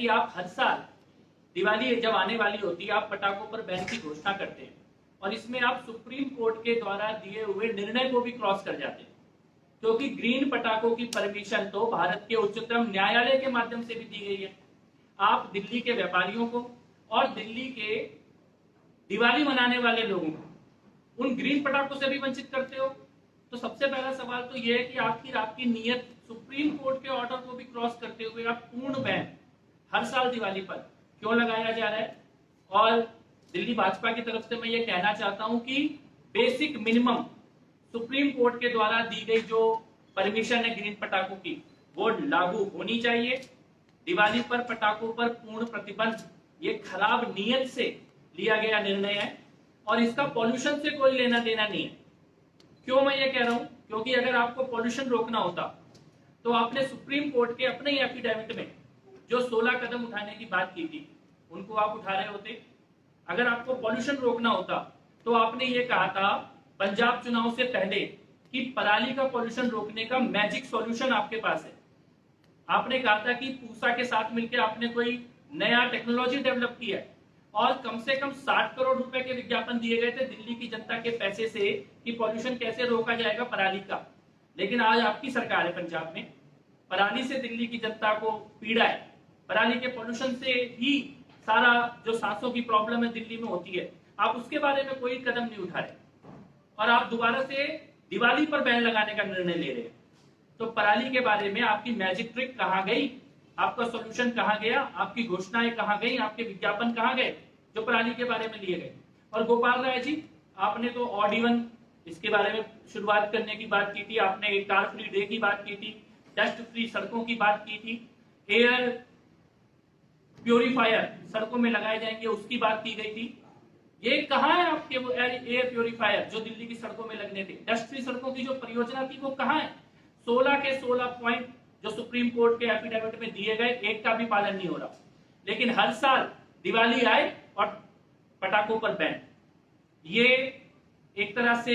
कि आप हर साल दिवाली जब आने वाली होती है आप पटाखों पर बैन की घोषणा करते हैं और इसमें आप सुप्रीम कोर्ट के द्वारा दिए हुए निर्णय को भी क्रॉस कर जाते हैं, क्योंकि ग्रीन पटाखों की परमिशन तो भारत के उच्चतम न्यायालय के माध्यम से भी दी गई है। आप दिल्ली के व्यापारियों को और दिल्ली के दिवाली मनाने वाले लोगों को उन ग्रीन पटाखों से भी वंचित करते हो। तो सबसे पहला सवाल तो यह है कि आखिर आपकी नीयत सुप्रीम कोर्ट के ऑर्डर को भी क्रॉस करते हुए आप पूर्ण बैन हर साल दिवाली पर क्यों लगाया जा रहा है। और दिल्ली भाजपा की तरफ से मैं ये कहना चाहता हूं कि बेसिक मिनिमम सुप्रीम कोर्ट के द्वारा दी गई जो परमिशन है ग्रीन पटाखों की वो लागू होनी चाहिए। दिवाली पर पटाखों पर पूर्ण प्रतिबंध ये खराब नीयत से लिया गया निर्णय है और इसका पॉल्यूशन से कोई लेना देना नहीं है। क्यों मैं ये कह रहा हूं, क्योंकि अगर आपको पॉल्यूशन रोकना होता तो आपने सुप्रीम कोर्ट के अपने ही एफिडेविट में जो 16 कदम उठाने की बात की थी उनको आप उठा रहे होते। अगर आपको पॉल्यूशन रोकना होता तो आपने ये कहा था पंजाब चुनाव से पहले कि पराली का पॉल्यूशन रोकने का मैजिक सॉल्यूशन आपके पास है। आपने कहा था कि पूसा के साथ मिलकर आपने कोई नया टेक्नोलॉजी डेवलप किया है और कम से कम 60 करोड़ रुपए के विज्ञापन दिए गए थे दिल्ली की जनता के पैसे से कि पॉल्यूशन कैसे रोका जाएगा पराली का। लेकिन आज आपकी सरकार है पंजाब में, पराली से दिल्ली की जनता को पीड़ा है, पराली के पॉल्यूशन से ही सारा जो सांसों की प्रॉब्लम है दिल्ली में होती है, आप उसके बारे में कोई कदम नहीं उठा रहे और आप दोबारा से दिवाली पर बैन लगाने का निर्णय ले रहे हैं। तो पराली के बारे में आपकी मैजिक ट्रिक कहां गई, आपका सॉल्यूशन कहां गया, आपकी घोषणाएं कहां गई, आपके विज्ञापन कहां गए जो पराली के बारे में लिए गए। और गोपाल राय जी, आपने तो ऑड इवन इसके बारे में शुरुआत करने की बात की थी, आपने कार फ्री डे की बात की थी, डस्ट फ्री सड़कों की बात की थी, एयर प्योरीफायर सड़कों में लगाए जाएंगे उसकी बात की गई थी। ये कहां है आपके वो एयर प्योरीफायर जो दिल्ली की सड़कों में लगने थे, डस्ट फ्री सड़कों की जो परियोजना थी वो कहां है। 16 के 16 पॉइंट जो सुप्रीम कोर्ट के एफिडेविट में दिए गए एक का भी पालन नहीं हो रहा। लेकिन हर साल दिवाली आए और पटाखों पर बैन, ये एक तरह से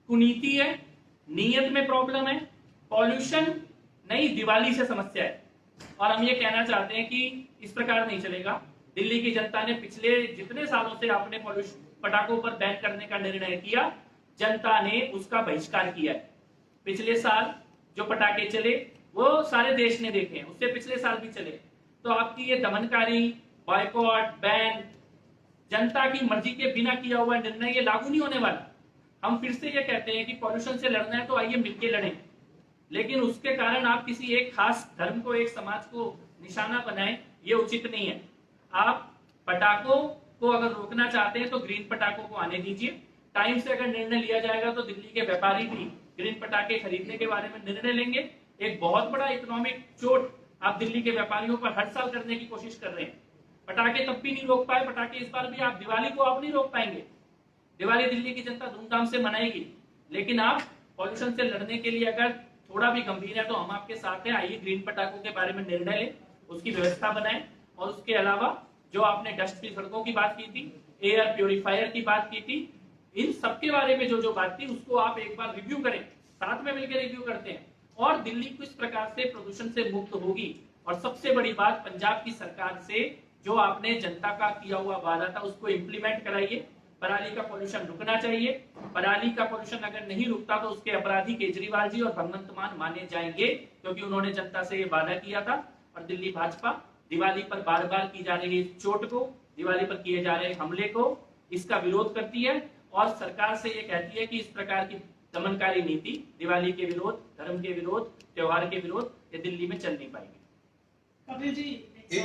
कुनीति है, नीयत में प्रॉब्लम है, पॉल्यूशन नहीं दिवाली से समस्या है। और हम ये कहना चाहते हैं कि इस प्रकार नहीं चलेगा। दिल्ली की जनता ने पिछले जितने सालों से आपने पटाखों पर बैन करने का निर्णय किया, जनता ने उसका बहिष्कार किया है। पिछले साल जो पटाखे चले वो सारे देश ने देखे हैं, उससे पिछले साल भी चले। तो आपकी ये दमनकारी बॉयकॉट बैन जनता की मर्जी के बिना किया हुआ निर्णय ये लागू नहीं होने वाला। हम फिर से ये कहते हैं कि पॉल्यूशन से लड़ना है तो आइए मिलकर लड़ें, लेकिन उसके कारण आप किसी एक खास धर्म को, एक समाज को निशाना बनाएं, ये उचित नहीं है। आप पटाखों को अगर रोकना चाहते हैं तो ग्रीन पटाखों को आने दीजिए। टाइम से अगर निर्णय लिया जाएगा तो दिल्ली के व्यापारी भी ग्रीन पटाखे खरीदने के बारे में निर्णय लेंगे। एक बहुत बड़ा इकोनॉमिक चोट आप दिल्ली के व्यापारियों पर हर साल करने की कोशिश कर रहे हैं। पटाखे तब भी नहीं रोक पाए, पटाखे इस बार भी आप दिवाली को आप नहीं रोक पाएंगे। दिवाली दिल्ली की जनता धूमधाम से मनाएगी, लेकिन आप पॉल्यूशन से लड़ने के लिए अगर थोड़ा भी गंभीर है तो हम आपके साथ हैं। आइए ग्रीन पटाखों के बारे में निर्णय लें, उसकी व्यवस्था बनाएं और उसके अलावा जो आपने डस्ट फ्री सड़कों की बात की थी, एयर प्योरीफायर की बात की थी, इन सबके बारे में जो बात थी उसको आप एक बार रिव्यू करें, साथ में मिलकर रिव्यू करते हैं और दिल्ली किस प्रकार से प्रदूषण से मुक्त होगी। और सबसे बड़ी बात, पंजाब की सरकार से जो आपने जनता का किया हुआ वादा था उसको इम्प्लीमेंट कराइए। पराली का पॉल्यूशन रुकना चाहिए, पराली का पॉल्यूशन अगर नहीं रुकता तो उसके अपराधी केजरीवाल जी और भगवंत मान माने जाएंगे, क्योंकि उन्होंने जनता से ये वादा किया था। और दिल्ली भाजपा दिवाली पर बार बार की जा रही चोट को, दिवाली पर किए जा रहे हमले को, इसका विरोध करती है और सरकार से ये कहती है कि इस प्रकार की दमनकारी नीति, दिवाली के विरोध, धर्म के विरोध, त्योहार के विरोध, ये दिल्ली में चल नहीं पाएगी। कपिल जी, एक